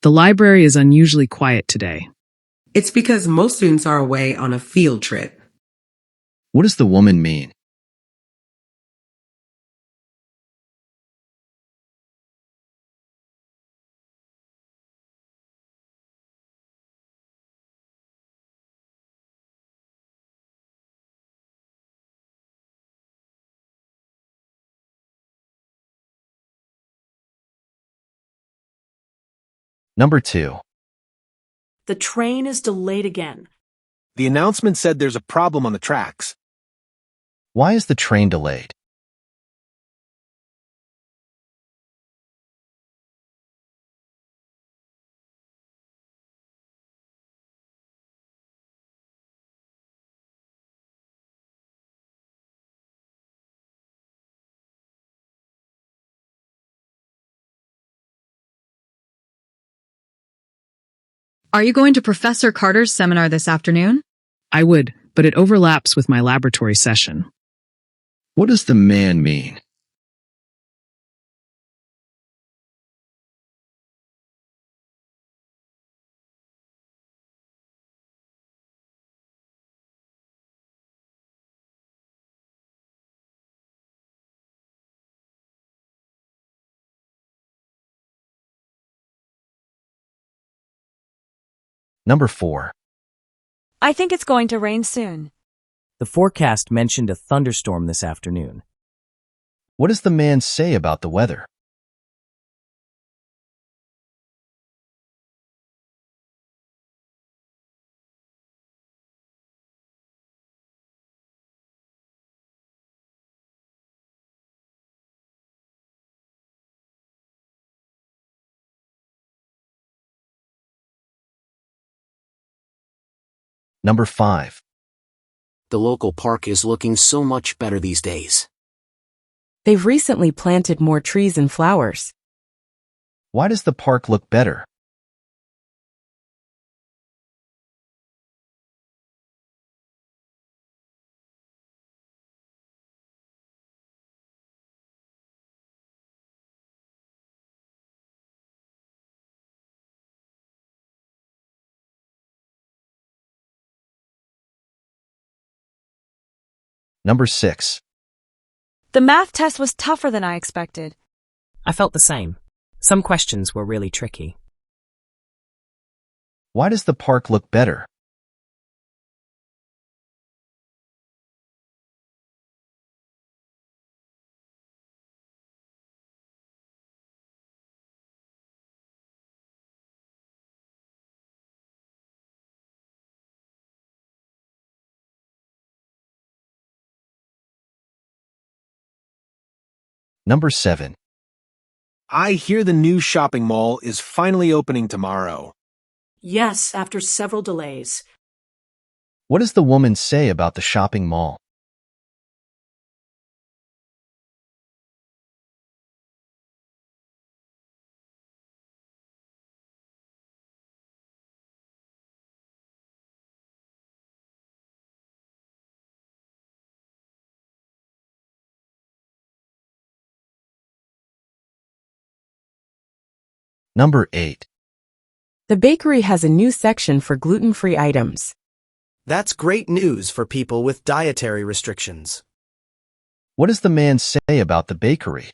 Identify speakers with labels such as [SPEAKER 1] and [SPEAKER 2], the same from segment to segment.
[SPEAKER 1] The library is unusually quiet today.
[SPEAKER 2] It's because most students are away on a field trip.
[SPEAKER 3] What does the woman mean? Number 2.
[SPEAKER 4] The train is delayed again.
[SPEAKER 5] The announcement said there's a problem on the tracks.
[SPEAKER 3] Why is the train delayed?
[SPEAKER 6] Are you going to Professor Carter's seminar this afternoon?
[SPEAKER 1] I would, but it overlaps with my laboratory session.
[SPEAKER 3] What does the man mean? Number 4.
[SPEAKER 7] I think it's going to rain soon.
[SPEAKER 8] The forecast mentioned a thunderstorm this afternoon.
[SPEAKER 3] What does the man say about the weather? Number 5.
[SPEAKER 9] The local park is looking so much better these days.
[SPEAKER 10] They've recently planted more trees and flowers.
[SPEAKER 3] Why does the park look better? Number 6.
[SPEAKER 7] The math test was tougher than I expected.
[SPEAKER 8] I felt the same. Some questions were really tricky.
[SPEAKER 3] Why does the park look better? Number 7.
[SPEAKER 5] I hear the new shopping mall is finally opening tomorrow.
[SPEAKER 4] Yes, after several delays.
[SPEAKER 3] What does the woman say about the shopping mall? Number 8.
[SPEAKER 10] The bakery has a new section for gluten-free items.
[SPEAKER 11] That's great news for people with dietary restrictions.
[SPEAKER 3] What does the man say about the bakery?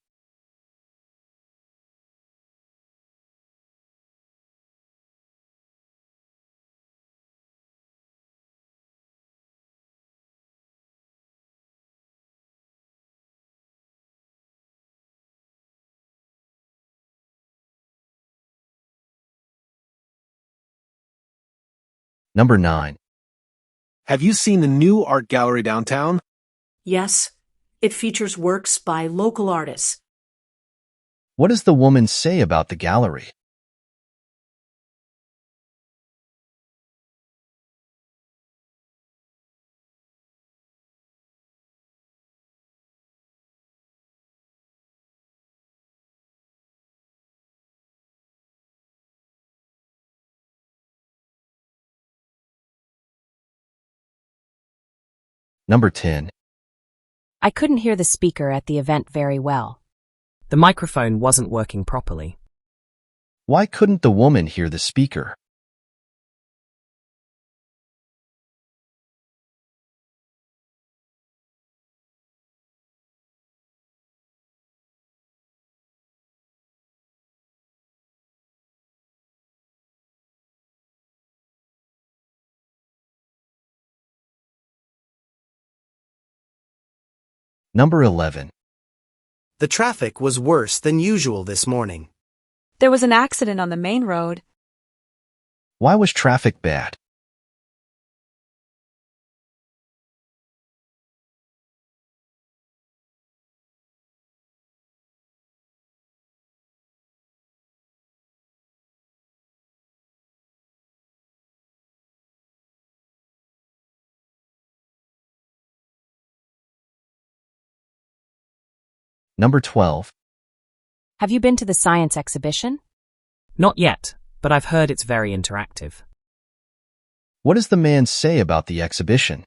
[SPEAKER 3] Number 9.
[SPEAKER 5] Have you seen the new art gallery downtown?
[SPEAKER 4] Yes, it features works by local artists.
[SPEAKER 3] What does the woman say about the gallery? Number 10.
[SPEAKER 12] I couldn't hear the speaker at the event very well.
[SPEAKER 8] The microphone wasn't working properly.
[SPEAKER 3] Why couldn't the woman hear the speaker? Number 11.
[SPEAKER 11] The traffic was worse than usual this morning.
[SPEAKER 7] There was an accident on the main road.
[SPEAKER 3] Why was traffic bad? Number 12.
[SPEAKER 12] Have you been to the science exhibition?
[SPEAKER 8] Not yet, but I've heard it's very interactive.
[SPEAKER 3] What does the man say about the exhibition?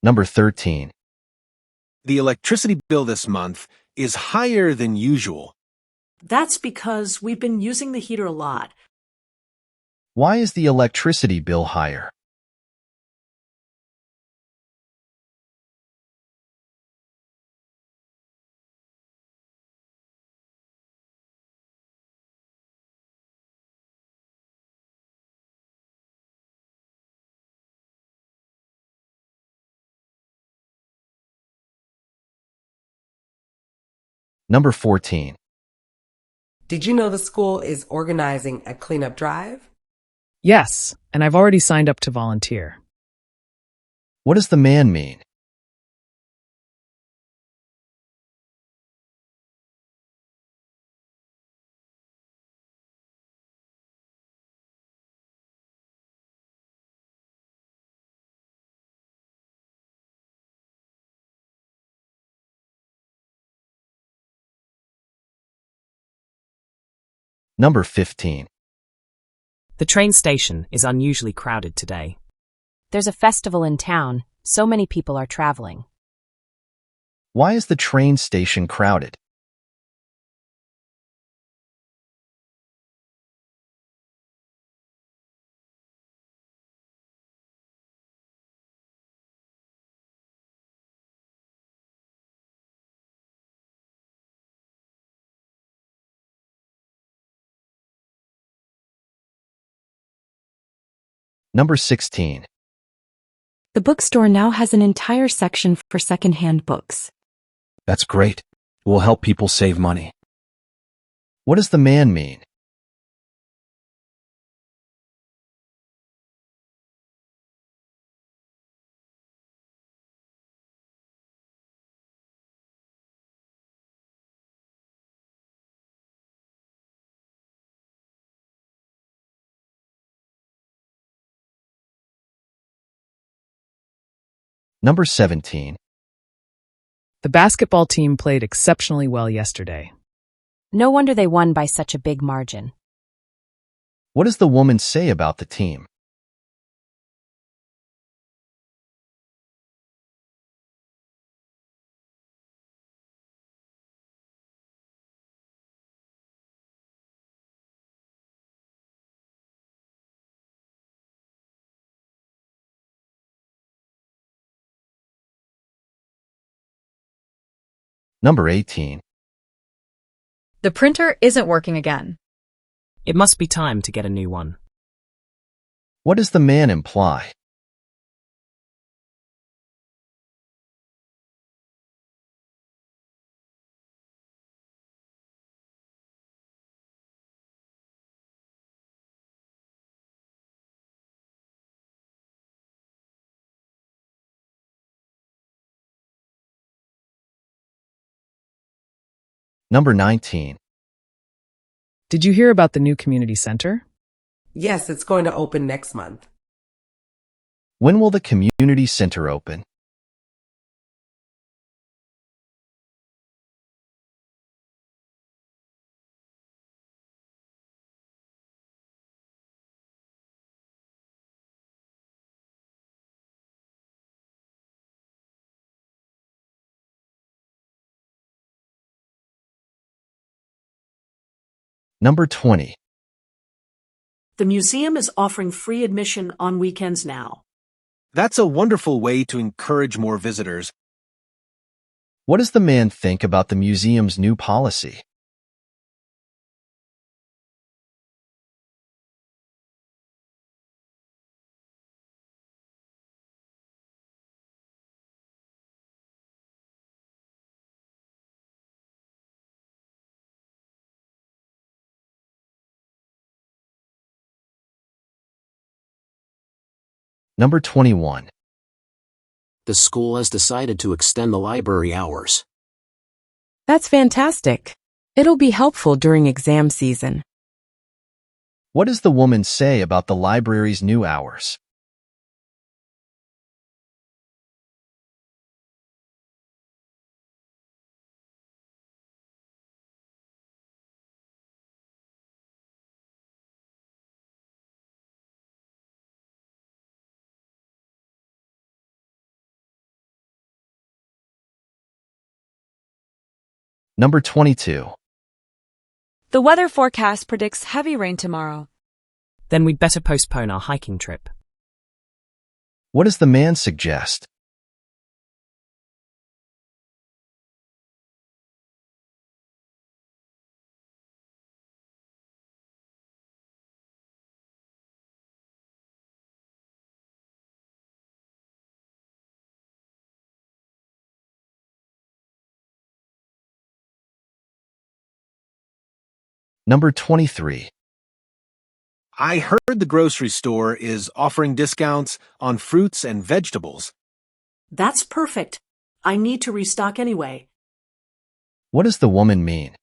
[SPEAKER 3] Number 13.
[SPEAKER 5] The electricity bill this month is higher than usual.
[SPEAKER 4] That's because we've been using the heater a lot.
[SPEAKER 3] Why is the electricity bill higher? Number 14.
[SPEAKER 2] Did you know the school is organizing a cleanup drive?
[SPEAKER 1] Yes, and I've already signed up to volunteer.
[SPEAKER 3] What does the man mean? Number 15.
[SPEAKER 8] The train station is unusually crowded today.
[SPEAKER 12] There's a festival in town. So many people are traveling.
[SPEAKER 3] Why is the train station crowded? Number 16.
[SPEAKER 10] The bookstore now has an entire section for second-hand books.
[SPEAKER 3] That's great. It will help people save money. What does the man mean? Number 17.
[SPEAKER 1] The basketball team played exceptionally well yesterday.
[SPEAKER 12] No wonder they won by such a big margin.
[SPEAKER 3] What does the woman say about the team? Number 18.
[SPEAKER 6] The printer isn't working again.
[SPEAKER 8] It must be time to get a new one.
[SPEAKER 3] What does the man imply? Number 19.
[SPEAKER 1] Did you hear about the new community center?
[SPEAKER 2] Yes, it's going to open next month.
[SPEAKER 3] When will the community center open? Number 20.
[SPEAKER 4] The museum is offering free admission on weekends now.
[SPEAKER 5] That's a wonderful way to encourage more visitors.
[SPEAKER 3] What does the man think about the museum's new policy? Number 21.
[SPEAKER 9] The school has decided to extend the library hours.
[SPEAKER 10] That's fantastic. It'll be helpful during exam season.
[SPEAKER 3] What does the woman say about the library's new hours? Number 22.
[SPEAKER 7] The weather forecast predicts heavy rain tomorrow.
[SPEAKER 8] Then we'd better postpone our hiking trip.
[SPEAKER 3] What does the man suggest? Number 23.
[SPEAKER 5] I heard the grocery store is offering discounts on fruits and vegetables.
[SPEAKER 4] That's perfect. I need to restock anyway.
[SPEAKER 3] What does the woman mean?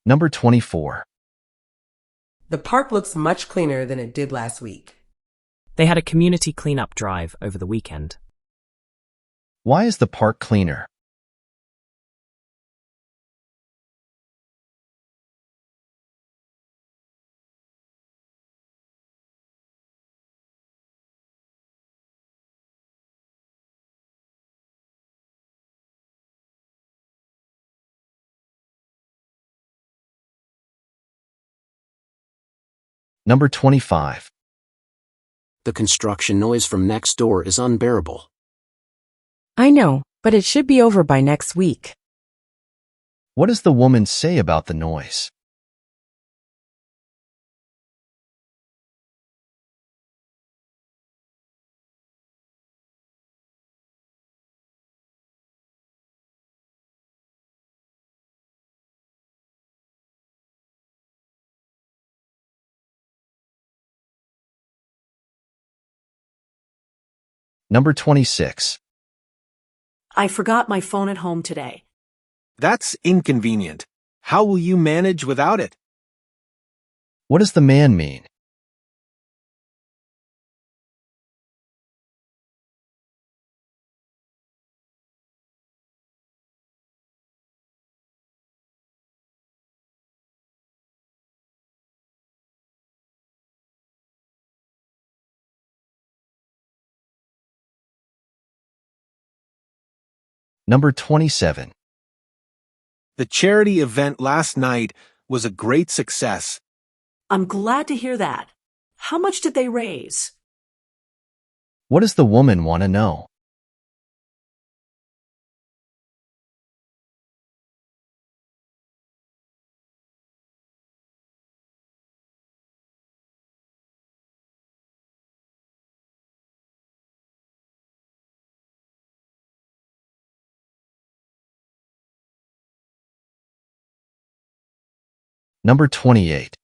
[SPEAKER 3] Number 24.
[SPEAKER 2] The park looks much cleaner than it did last week.
[SPEAKER 8] They had a community cleanup drive over the weekend.
[SPEAKER 3] Why is the park cleaner? Number 25.
[SPEAKER 9] The construction noise from next door is unbearable.
[SPEAKER 10] I know, but it should be over by next week.
[SPEAKER 3] What does the woman say about the noise? Number 26.
[SPEAKER 4] I forgot my phone at home today.
[SPEAKER 5] That's inconvenient. How will you manage without it?
[SPEAKER 3] What does the man mean? Number 27.
[SPEAKER 5] The charity event last night was a great success.
[SPEAKER 4] I'm glad to hear that. How much did they raise?
[SPEAKER 3] What does the woman want to know? Number 28.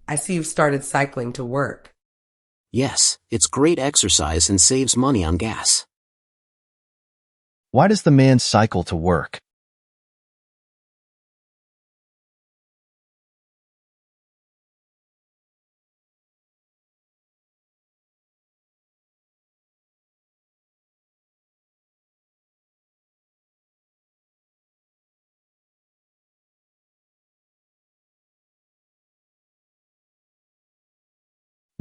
[SPEAKER 2] I see you've started cycling to work.
[SPEAKER 9] Yes, it's great exercise and saves money on gas.
[SPEAKER 3] Why does the man cycle to work?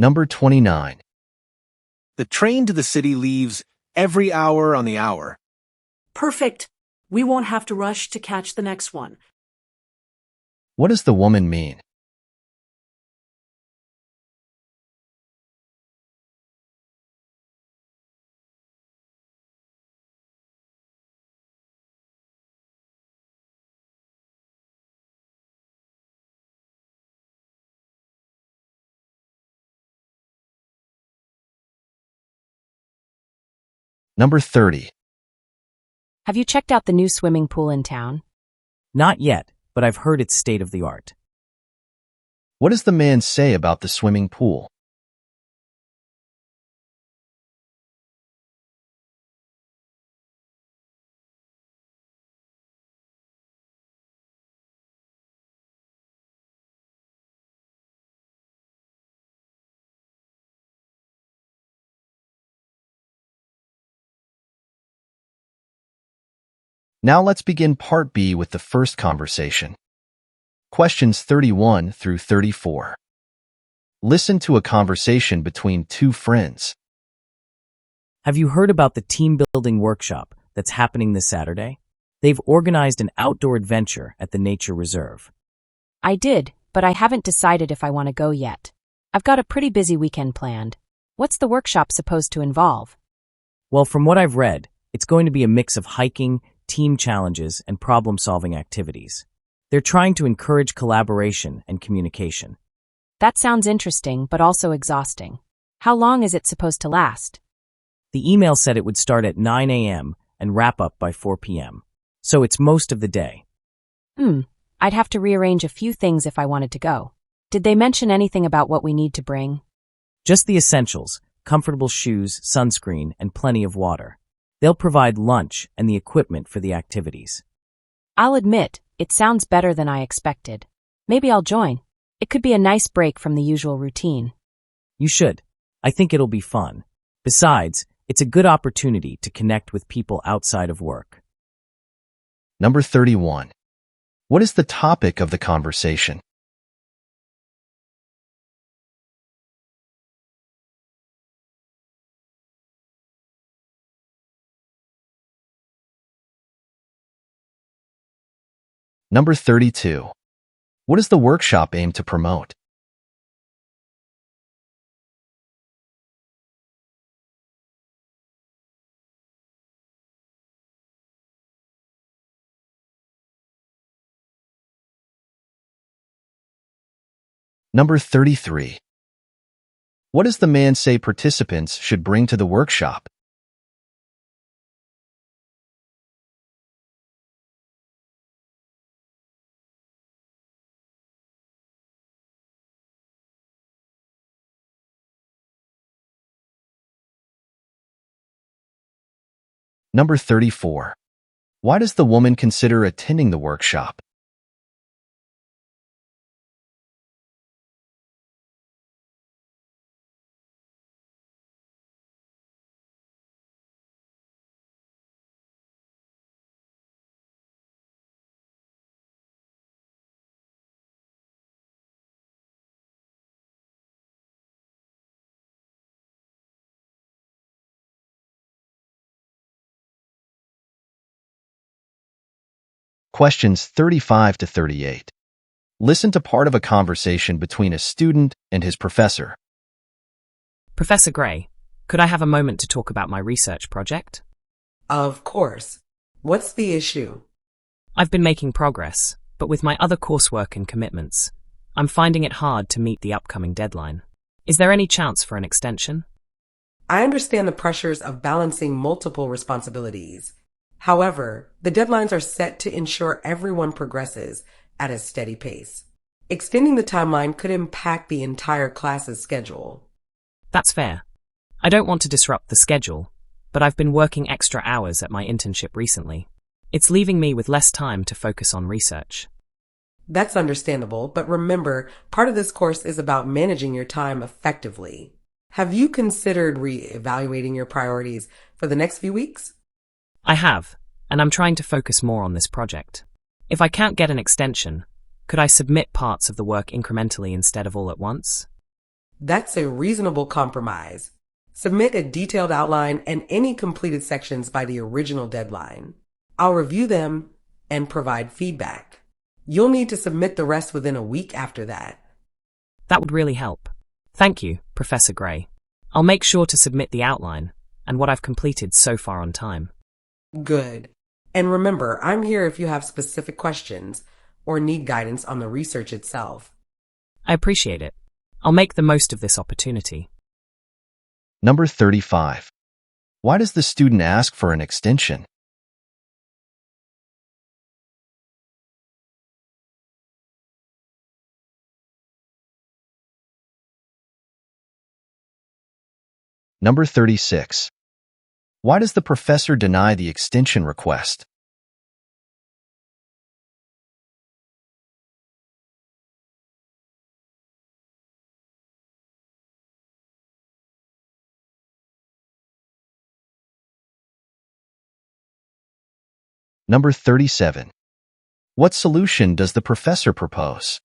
[SPEAKER 3] Number 29.
[SPEAKER 5] The train to the city leaves every hour on the hour.
[SPEAKER 4] Perfect. We won't have to rush to catch the next one.
[SPEAKER 3] What does the woman mean? Number 30.
[SPEAKER 12] Have you checked out the new swimming pool in town?
[SPEAKER 8] Not yet, but I've heard it's state-of-the-art.
[SPEAKER 3] What does the man say about the swimming pool? Now let's begin Part B with the first conversation. Questions 31 through 34. Listen to a conversation between two friends.
[SPEAKER 8] Have you heard about the team-building workshop that's happening this Saturday? They've organized an outdoor adventure at the nature reserve.
[SPEAKER 12] I did, but I haven't decided if I want to go yet. I've got a pretty busy weekend planned. What's the workshop supposed to involve?
[SPEAKER 8] Well, from what I've read, it's going to be a mix of hiking, team challenges, and problem-solving activities. They're trying to encourage collaboration and communication.
[SPEAKER 12] That sounds interesting, but also exhausting. How long is it supposed to last?
[SPEAKER 8] The email said it would start at 9 a.m. and wrap up by 4 p.m. So it's most of the day.
[SPEAKER 12] I'd have to rearrange a few things if I wanted to go. Did they mention anything about what we need to bring?
[SPEAKER 8] Just the essentials: comfortable shoes, sunscreen, and plenty of water. They'll provide lunch and the equipment for the activities.
[SPEAKER 12] I'll admit, it sounds better than I expected. Maybe I'll join. It could be a nice break from the usual routine.
[SPEAKER 8] You should. I think it'll be fun. Besides, it's a good opportunity to connect with people outside of work.
[SPEAKER 3] Number 31. What is the topic of the conversation? Number 32. What does the workshop aim to promote? Number 33. What does the man say participants should bring to the workshop? Number 34. Why does the woman consider attending the workshop? Questions 35 to 38. Listen to part of a conversation between a student and his professor.
[SPEAKER 8] Professor Gray, could I have a moment to talk about my research project?
[SPEAKER 2] Of course. What's the issue?
[SPEAKER 8] I've been making progress, but with my other coursework and commitments, I'm finding it hard to meet the upcoming deadline. Is there any chance for an extension?
[SPEAKER 2] I understand the pressures of balancing multiple responsibilities. However, the deadlines are set to ensure everyone progresses at a steady pace. Extending the timeline could impact the entire class's schedule.
[SPEAKER 8] That's fair. I don't want to disrupt the schedule, but I've been working extra hours at my internship recently. It's leaving me with less time to focus on research.
[SPEAKER 2] That's understandable, but remember, part of this course is about managing your time effectively. Have you considered re-evaluating your priorities for the next few weeks?
[SPEAKER 8] I have, and I'm trying to focus more on this project. If I can't get an extension, could I submit parts of the work incrementally instead of all at once?
[SPEAKER 2] That's a reasonable compromise. Submit a detailed outline and any completed sections by the original deadline. I'll review them and provide feedback. You'll need to submit the rest within a week after that.
[SPEAKER 8] That would really help. Thank you, Professor Gray. I'll make sure to submit the outline and what I've completed so far on time.
[SPEAKER 2] Good. And remember, I'm here if you have specific questions or need guidance on the research itself.
[SPEAKER 8] I appreciate it. I'll make the most of this opportunity.
[SPEAKER 3] Number 35. Why does the student ask for an extension? Number 36. Why does the professor deny the extension request? Number 37. What solution does the professor propose?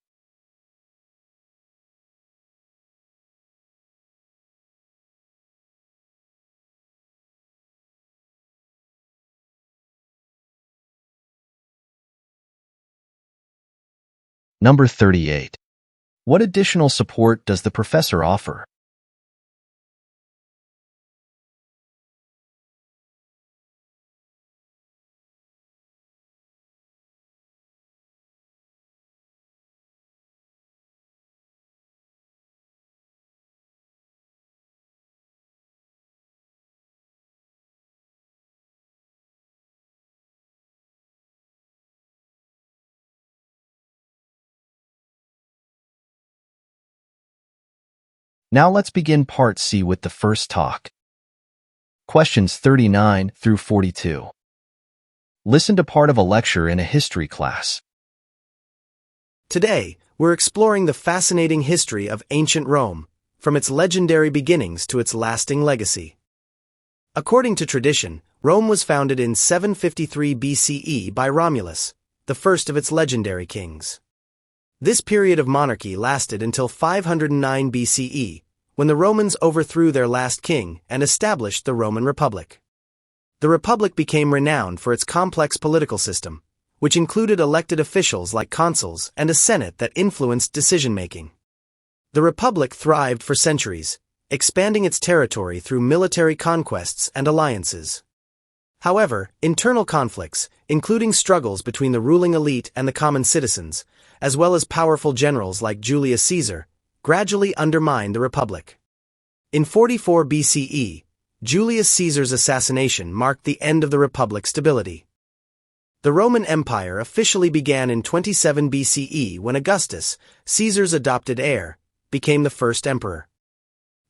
[SPEAKER 3] Number 38. What additional support does the professor offer? Now let's begin Part C with the first talk. Questions 39 through 42. Listen to part of a lecture in a history class.
[SPEAKER 11] Today, we're exploring the fascinating history of ancient Rome, from its legendary beginnings to its lasting legacy. According to tradition, Rome was founded in 753 BCE by Romulus, the first of its legendary kings. This period of monarchy lasted until 509 BCE, when the Romans overthrew their last king and established the Roman Republic. The Republic became renowned for its complex political system, which included elected officials like consuls and a senate that influenced decision-making. The Republic thrived for centuries, expanding its territory through military conquests and alliances. However, internal conflicts, including struggles between the ruling elite and the common citizens, as well as powerful generals like Julius Caesar, gradually undermined the Republic. In 44 BCE, Julius Caesar's assassination marked the end of the Republic's stability. The Roman Empire officially began in 27 BCE when Augustus, Caesar's adopted heir, became the first emperor.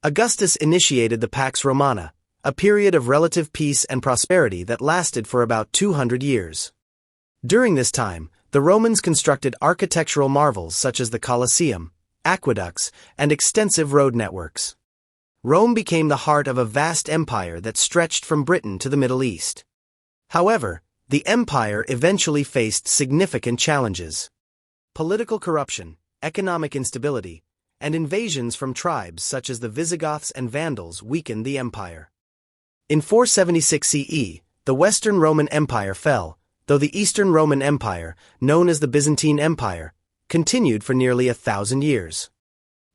[SPEAKER 11] Augustus initiated the Pax Romana, a period of relative peace and prosperity that lasted for about 200 years. During this time, the Romans constructed architectural marvels such as the Colosseum, aqueducts, and extensive road networks. Rome became the heart of a vast empire that stretched from Britain to the Middle East. However, the empire eventually faced significant challenges. Political corruption, economic instability, and invasions from tribes such as the Visigoths and Vandals weakened the empire. In 476 CE, the Western Roman Empire fell, though the Eastern Roman Empire, known as the Byzantine Empire, continued for nearly 1,000 years.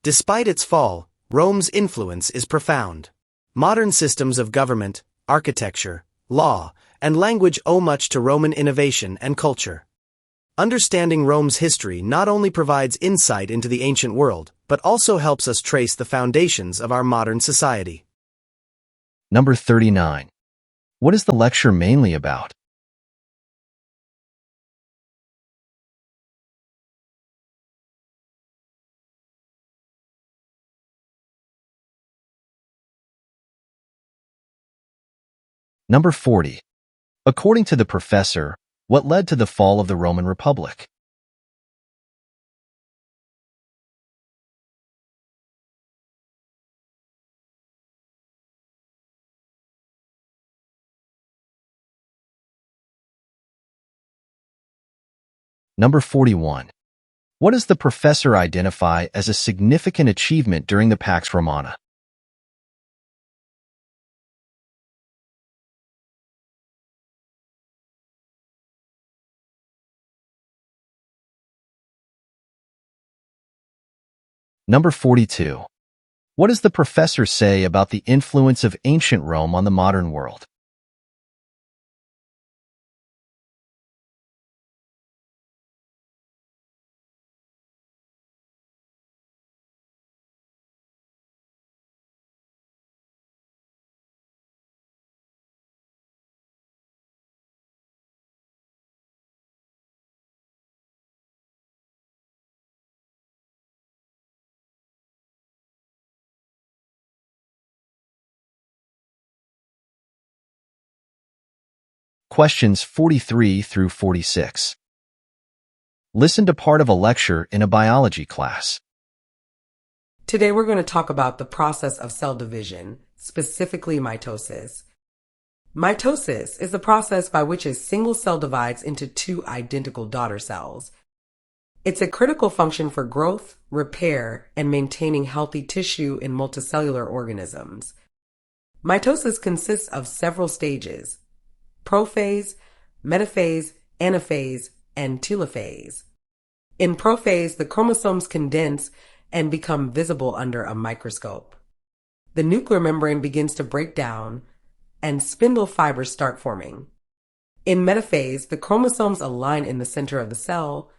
[SPEAKER 11] Despite its fall, Rome's influence is profound. Modern systems of government, architecture, law, and language owe much to Roman innovation and culture. Understanding Rome's history not only provides insight into the ancient world, but also helps us trace the foundations of our modern society.
[SPEAKER 3] Number 39. What is the lecture mainly about? Number 40. According to the professor, what led to the fall of the Roman Republic? Number 41. What does the professor identify as a significant achievement during the Pax Romana? Number 42. What does the professor say about the influence of ancient Rome on the modern world? Questions 43 through 46. Listen to part of a lecture in a biology class.
[SPEAKER 2] Today we're going to talk about the process of cell division, specifically mitosis. Mitosis is the process by which a single cell divides into two identical daughter cells. It's a critical function for growth, repair, and maintaining healthy tissue in multicellular organisms. Mitosis consists of several stages: prophase, metaphase, anaphase, and telophase. In prophase, the chromosomes condense and become visible under a microscope. The nuclear membrane begins to break down, and spindle fibers start forming. In metaphase, the chromosomes align in the center of the cell,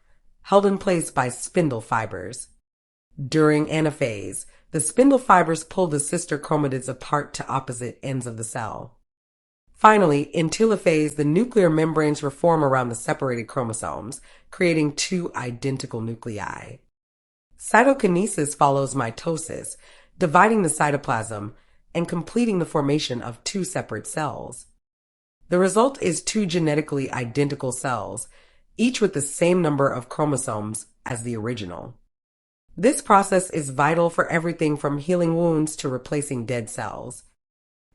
[SPEAKER 2] held in place by spindle fibers. During anaphase, the spindle fibers pull the sister chromatids apart to opposite ends of the cell. Finally, in telophase, the nuclear membranes reform around the separated chromosomes, creating two identical nuclei. Cytokinesis follows mitosis, dividing the cytoplasm and completing the formation of two separate cells. The result is two genetically identical cells, each with the same number of chromosomes as the original. This process is vital for everything from healing wounds to replacing dead cells.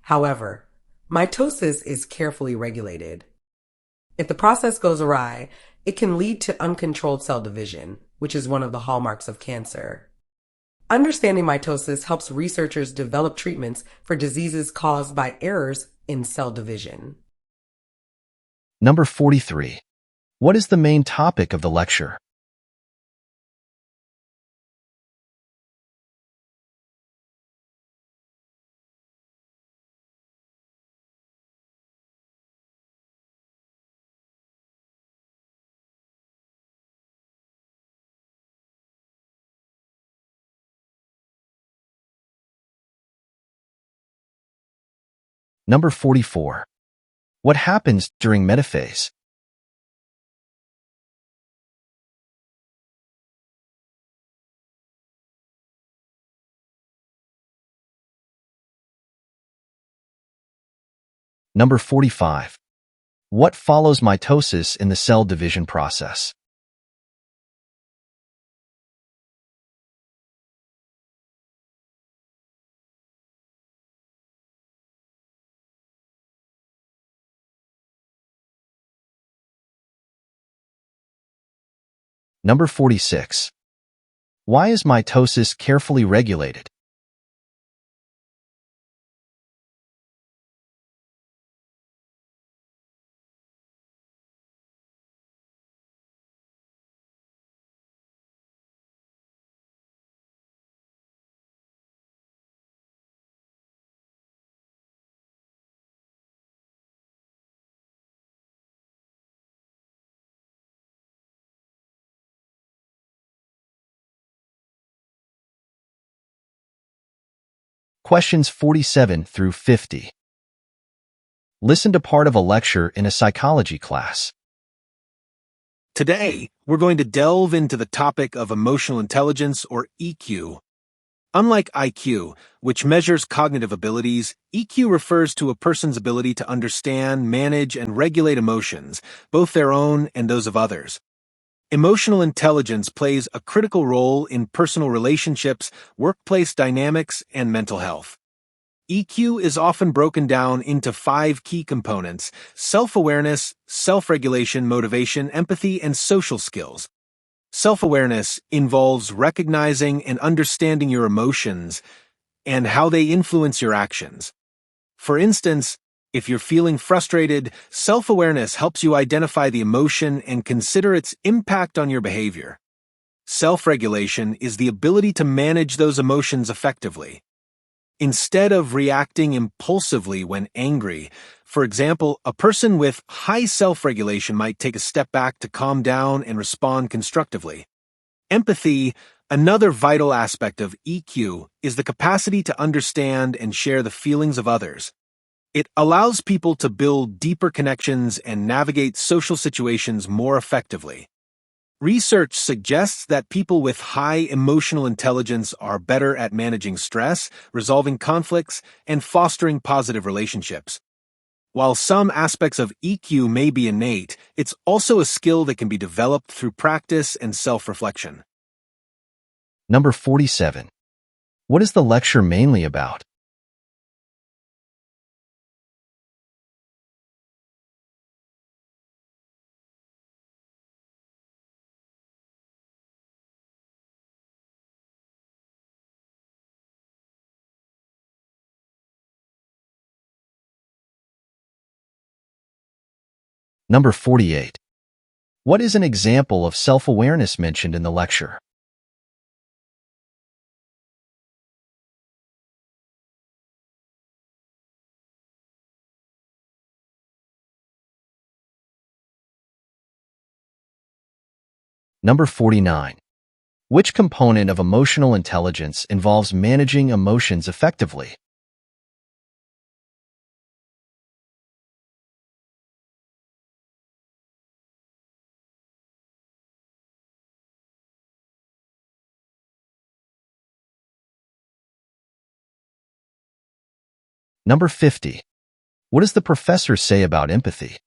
[SPEAKER 2] However, mitosis is carefully regulated. If the process goes awry, it can lead to uncontrolled cell division, which is one of the hallmarks of cancer. Understanding mitosis helps researchers develop treatments for diseases caused by errors in cell division.
[SPEAKER 3] Number 43. What is the main topic of the lecture? Number 44. What happens during metaphase? Number 45. What follows mitosis in the cell division process? Number 46. Why is mitosis carefully regulated? Questions 47 through 50. Listen to part of a lecture in a psychology class.
[SPEAKER 5] Today, we're going to delve into the topic of emotional intelligence, or EQ. Unlike IQ, which measures cognitive abilities, EQ refers to a person's ability to understand, manage, and regulate emotions, both their own and those of others. Emotional intelligence plays a critical role in personal relationships, workplace dynamics, and mental health. EQ is often broken down into 5 key components: self-awareness, self-regulation, motivation, empathy, and social skills. Self-awareness involves recognizing and understanding your emotions and how they influence your actions. For instance, if you're feeling frustrated, self-awareness helps you identify the emotion and consider its impact on your behavior. Self-regulation is the ability to manage those emotions effectively. Instead of reacting impulsively when angry, for example, a person with high self-regulation might take a step back to calm down and respond constructively. Empathy, another vital aspect of EQ, is the capacity to understand and share the feelings of others. It allows people to build deeper connections and navigate social situations more effectively. Research suggests that people with high emotional intelligence are better at managing stress, resolving conflicts, and fostering positive relationships. While some aspects of EQ may be innate, it's also a skill that can be developed through practice and self-reflection.
[SPEAKER 3] Number 47. What is the lecture mainly about? Number 48. What is an example of self-awareness mentioned in the lecture? Number 49. Which component of emotional intelligence involves managing emotions effectively? Number 50. What does the professor say about empathy?